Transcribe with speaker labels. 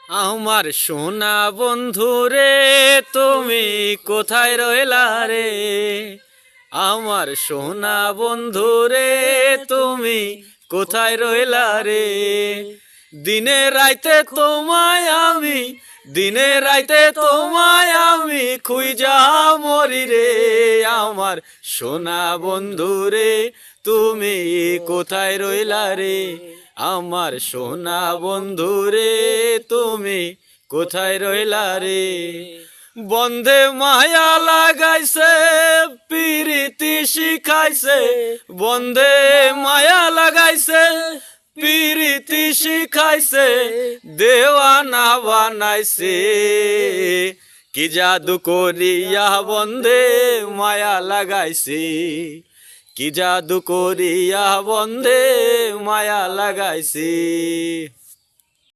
Speaker 1: আমার সোনা বন্ধু রে, তুমি কোথায় রইলা রে? আমার সোনা বন্ধু রে, তুমি কোথায় রইলা রে? দিনে রাইতে তোমায় আমি, দিনে রাইতে তোমায় আমি খুঁজা মরি রে। আমার সোনা বন্ধু রে, তুমি কোথায় রইলা রে? আমার সোনা বন্ধু রে, তুমি কোথায় রইলা রে? বন্ধে মায়া লাগাইছে, পিরিতি শিখাইছে, বন্ধে মায়া লাগাইছে, পিরিতি শিখাইছে, দেওয়ানা বানাইছে। কি জাদু করিয়া বন্ধে মায়া লাগাইছে, কি জাদু করিয়া বন্ধে মায়া লাগাইছে।